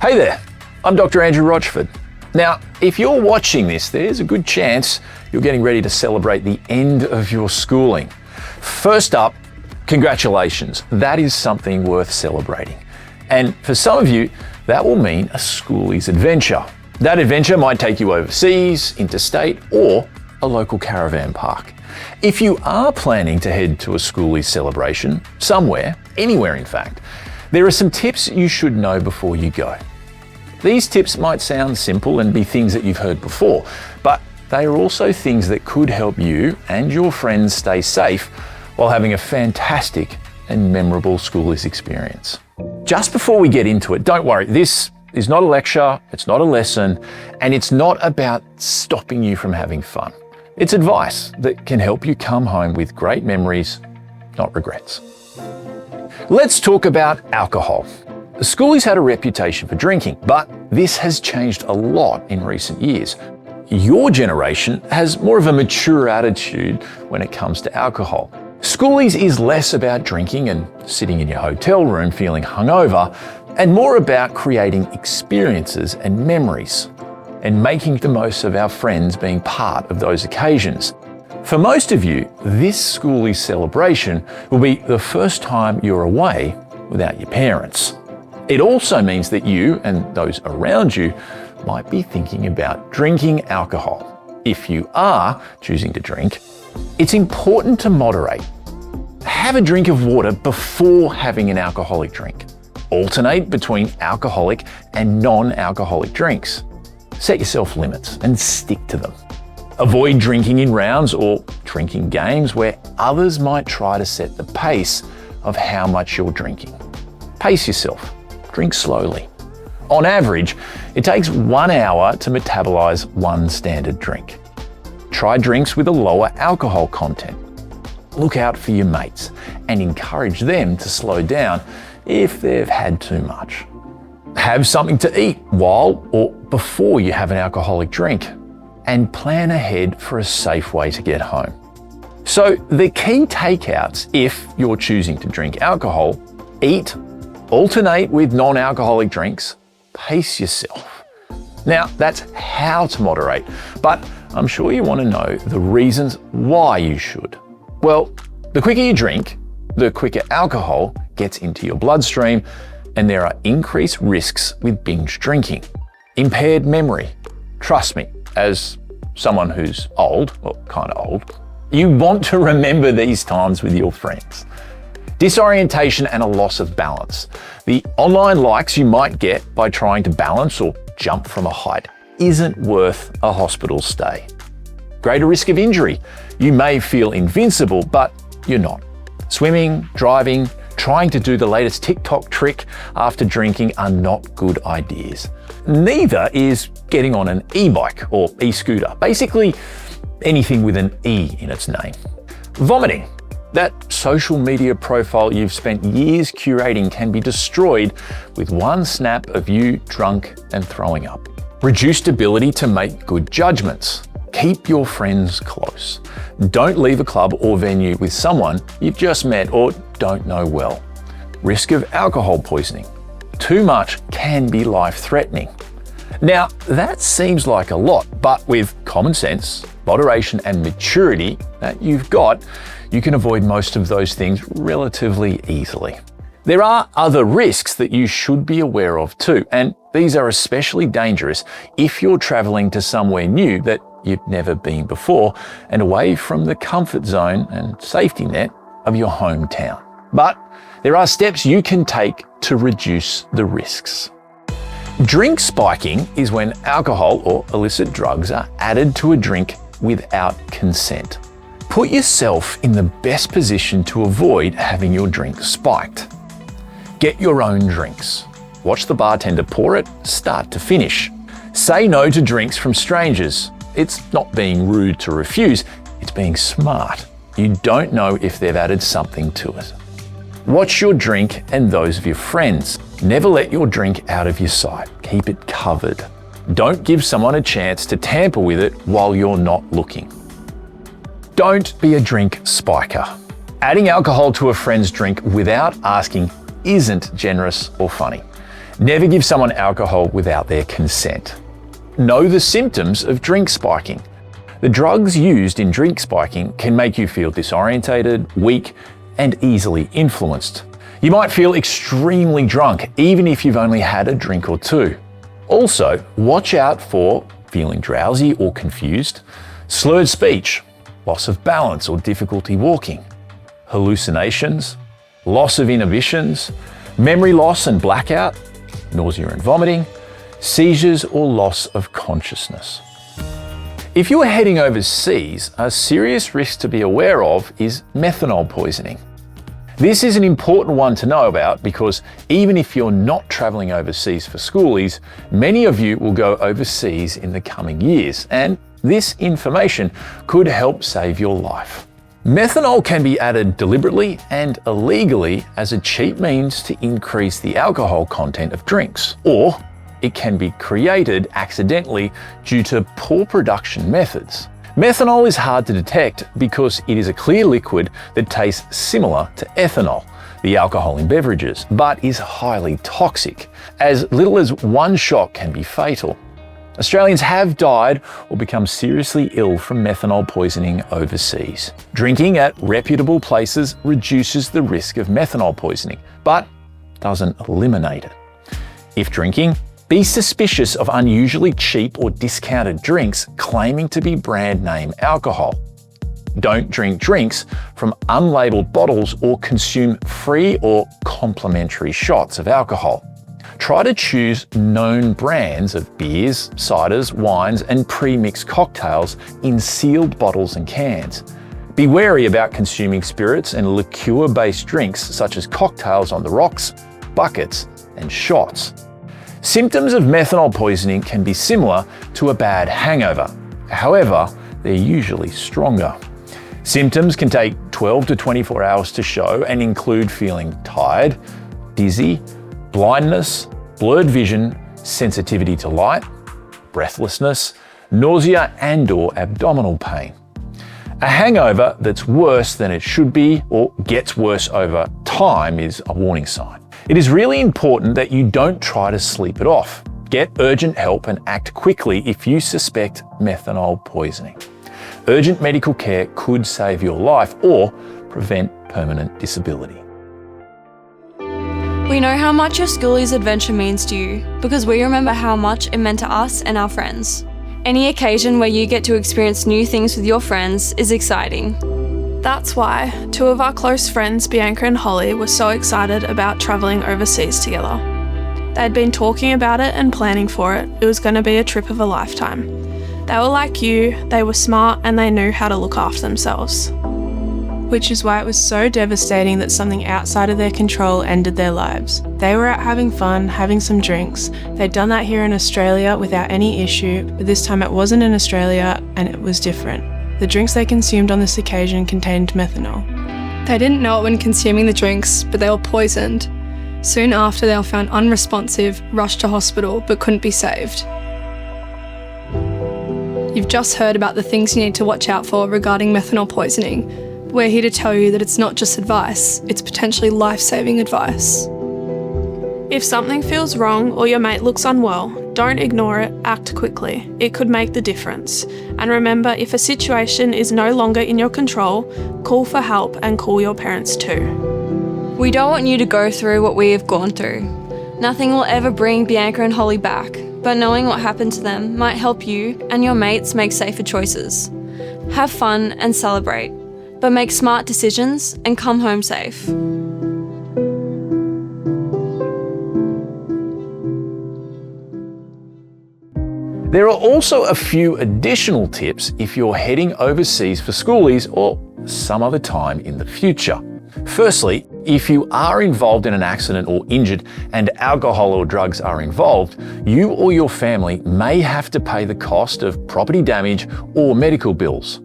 Hey there, I'm Dr. Andrew Rochford. Now, if you're watching this, there's a good chance you're getting ready to celebrate the end of your schooling. First up, congratulations. That is something worth celebrating. And for some of you, that will mean a Schoolies adventure. That adventure might take you overseas, interstate, or a local caravan park. If you are planning to head to a Schoolies celebration, somewhere, anywhere in fact, there are some tips you should know before you go. These tips might sound simple and be things that you've heard before, but they are also things that could help you and your friends stay safe while having a fantastic and memorable Schoolies experience. Just before we get into it, don't worry, this is not a lecture, it's not a lesson, and it's not about stopping you from having fun. It's advice that can help you come home with great memories, not regrets. Let's talk about alcohol. The Schoolies had a reputation for drinking, but this has changed a lot in recent years. Your generation has more of a mature attitude when it comes to alcohol. Schoolies is less about drinking and sitting in your hotel room feeling hungover, and more about creating experiences and memories, and making the most of our friends being part of those occasions. For most of you, this Schoolies celebration will be the first time you're away without your parents. It also means that you and those around you might be thinking about drinking alcohol. If you are choosing to drink, it's important to moderate. Have a drink of water before having an alcoholic drink. Alternate between alcoholic and non-alcoholic drinks. Set yourself limits and stick to them. Avoid drinking in rounds or drinking games where others might try to set the pace of how much you're drinking. Pace yourself. Drink slowly. On average, it takes 1 hour to metabolize one standard drink. Try drinks with a lower alcohol content. Look out for your mates and encourage them to slow down if they've had too much. Have something to eat while or before you have an alcoholic drink, and plan ahead for a safe way to get home. So the key takeouts if you're choosing to drink alcohol: eat, alternate with non-alcoholic drinks, pace yourself. Now, that's how to moderate, but I'm sure you want to know the reasons why you should. Well, the quicker you drink, the quicker alcohol gets into your bloodstream, and there are increased risks with binge drinking. Impaired memory. Trust me, as someone who's old, well, kind of old, you want to remember these times with your friends. Disorientation and a loss of balance. The online likes you might get by trying to balance or jump from a height isn't worth a hospital stay. Greater risk of injury. You may feel invincible, but you're not. Swimming, driving, trying to do the latest TikTok trick after drinking are not good ideas. Neither is getting on an e-bike or e-scooter. Basically, anything with an E in its name. Vomiting. That social media profile you've spent years curating can be destroyed with one snap of you drunk and throwing up. Reduced ability to make good judgments. Keep your friends close. Don't leave a club or venue with someone you've just met or don't know well. Risk of alcohol poisoning. Too much can be life-threatening. Now, that seems like a lot, but with common sense, moderation, and maturity that you've got, you can avoid most of those things relatively easily. There are other risks that you should be aware of too, and these are especially dangerous if you're traveling to somewhere new that you've never been before and away from the comfort zone and safety net of your hometown. But there are steps you can take to reduce the risks. Drink spiking is when alcohol or illicit drugs are added to a drink without consent. Put yourself in the best position to avoid having your drink spiked. Get your own drinks. Watch the bartender pour it start to finish. Say no to drinks from strangers. It's not being rude to refuse, it's being smart. You don't know if they've added something to it. Watch your drink and those of your friends. Never let your drink out of your sight. Keep it covered. Don't give someone a chance to tamper with it while you're not looking. Don't be a drink spiker. Adding alcohol to a friend's drink without asking isn't generous or funny. Never give someone alcohol without their consent. Know the symptoms of drink spiking. The drugs used in drink spiking can make you feel disorientated, weak, and easily influenced. You might feel extremely drunk even if you've only had a drink or two. Also, watch out for feeling drowsy or confused, slurred speech, loss of balance or difficulty walking, hallucinations, loss of inhibitions, memory loss and blackout, nausea and vomiting, seizures or loss of consciousness. If you are heading overseas, a serious risk to be aware of is methanol poisoning. This is an important one to know about because even if you're not travelling overseas for schoolies, many of you will go overseas in the coming years, and this information could help save your life. Methanol can be added deliberately and illegally as a cheap means to increase the alcohol content of drinks, or it can be created accidentally due to poor production methods. Methanol is hard to detect because it is a clear liquid that tastes similar to ethanol, the alcohol in beverages, but is highly toxic. As little as one shot can be fatal. Australians have died or become seriously ill from methanol poisoning overseas. Drinking at reputable places reduces the risk of methanol poisoning, but doesn't eliminate it. If drinking, be suspicious of unusually cheap or discounted drinks claiming to be brand name alcohol. Don't drink drinks from unlabeled bottles or consume free or complimentary shots of alcohol. Try to choose known brands of beers, ciders, wines, and pre-mixed cocktails in sealed bottles and cans. Be wary about consuming spirits and liqueur-based drinks such as cocktails on the rocks, buckets, and shots. Symptoms of methanol poisoning can be similar to a bad hangover. However, they're usually stronger. Symptoms can take 12 to 24 hours to show and include feeling tired, dizzy, blindness, blurred vision, sensitivity to light, breathlessness, nausea and/or abdominal pain. A hangover that's worse than it should be or gets worse over time is a warning sign. It is really important that you don't try to sleep it off. Get urgent help and act quickly if you suspect methanol poisoning. Urgent medical care could save your life or prevent permanent disability. We know how much your Schoolies adventure means to you because we remember how much it meant to us and our friends. Any occasion where you get to experience new things with your friends is exciting. That's why 2 of our close friends, Bianca and Holly, were so excited about travelling overseas together. They'd been talking about it and planning for it. It was going to be a trip of a lifetime. They were like you, they were smart and they knew how to look after themselves. Which is why it was so devastating that something outside of their control ended their lives. They were out having fun, having some drinks. They'd done that here in Australia without any issue, but this time it wasn't in Australia and it was different. The drinks they consumed on this occasion contained methanol. They didn't know it when consuming the drinks, but they were poisoned. Soon after, they were found unresponsive, rushed to hospital, but couldn't be saved. You've just heard about the things you need to watch out for regarding methanol poisoning. We're here to tell you that it's not just advice, it's potentially life-saving advice. If something feels wrong or your mate looks unwell, don't ignore it, act quickly. It could make the difference. And remember, if a situation is no longer in your control, call for help and call your parents too. We don't want you to go through what we have gone through. Nothing will ever bring Bianca and Holly back, but knowing what happened to them might help you and your mates make safer choices. Have fun and celebrate, but make smart decisions and come home safe. There are also a few additional tips if you're heading overseas for schoolies or some other time in the future. Firstly, if you are involved in an accident or injured and alcohol or drugs are involved, you or your family may have to pay the cost of property damage or medical bills.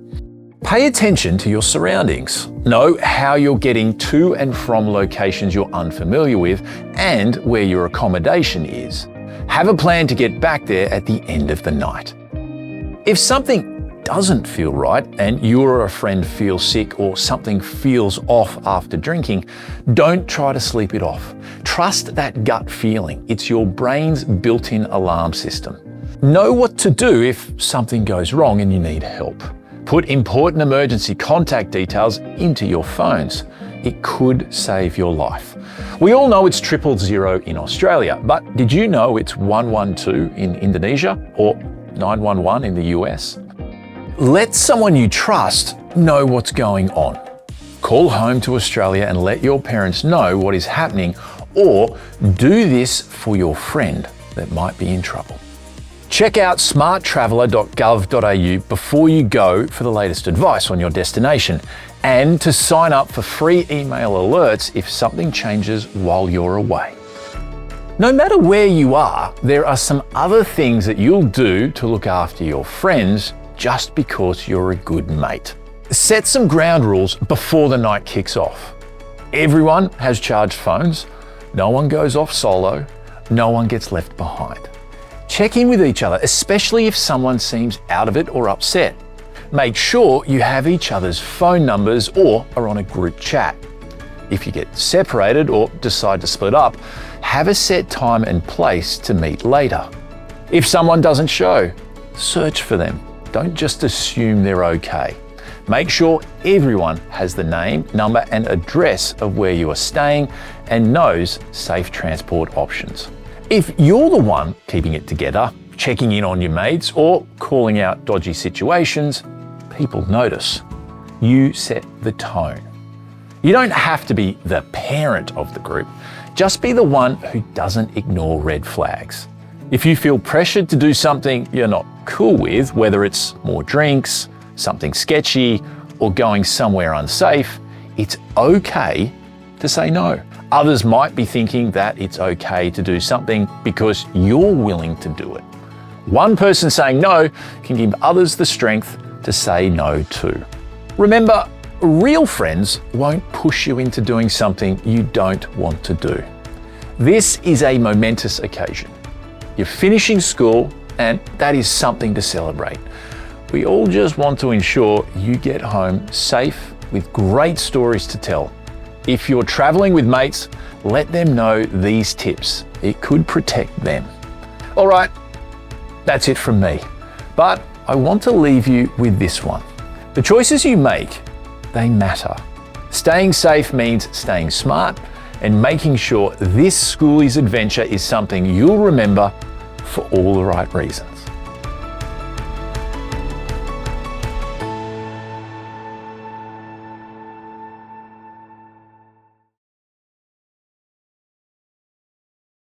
Pay attention to your surroundings. Know how you're getting to and from locations you're unfamiliar with and where your accommodation is. Have a plan to get back there at the end of the night. If something doesn't feel right and you or a friend feels sick or something feels off after drinking, don't try to sleep it off. Trust that gut feeling. It's your brain's built-in alarm system. Know what to do if something goes wrong and you need help. Put important emergency contact details into your phones. It could save your life. We all know it's 000 in Australia, but did you know it's 112 in Indonesia or 911 in the US? Let someone you trust know what's going on. Call home to Australia and let your parents know what is happening, or do this for your friend that might be in trouble. Check out smartraveller.gov.au before you go for the latest advice on your destination and to sign up for free email alerts if something changes while you're away. No matter where you are, there are some other things that you'll do to look after your friends just because you're a good mate. Set some ground rules before the night kicks off. Everyone has charged phones, no one goes off solo, no one gets left behind. Check in with each other, especially if someone seems out of it or upset. Make sure you have each other's phone numbers or are on a group chat. If you get separated or decide to split up, have a set time and place to meet later. If someone doesn't show, search for them. Don't just assume they're okay. Make sure everyone has the name, number and address of where you are staying and knows safe transport options. If you're the one keeping it together, checking in on your mates or calling out dodgy situations, people notice. You set the tone. You don't have to be the parent of the group, just be the one who doesn't ignore red flags. If you feel pressured to do something you're not cool with, whether it's more drinks, something sketchy, or going somewhere unsafe, it's okay to say no. Others might be thinking that it's okay to do something because you're willing to do it. One person saying no can give others the strength to say no too. Remember, real friends won't push you into doing something you don't want to do. This is a momentous occasion. You're finishing school, and that is something to celebrate. We all just want to ensure you get home safe with great stories to tell. If you're traveling with mates, let them know these tips. It could protect them. All right, that's it from me. But I want to leave you with this one. The choices you make, they matter. Staying safe means staying smart and making sure this Schoolies adventure is something you'll remember for all the right reasons.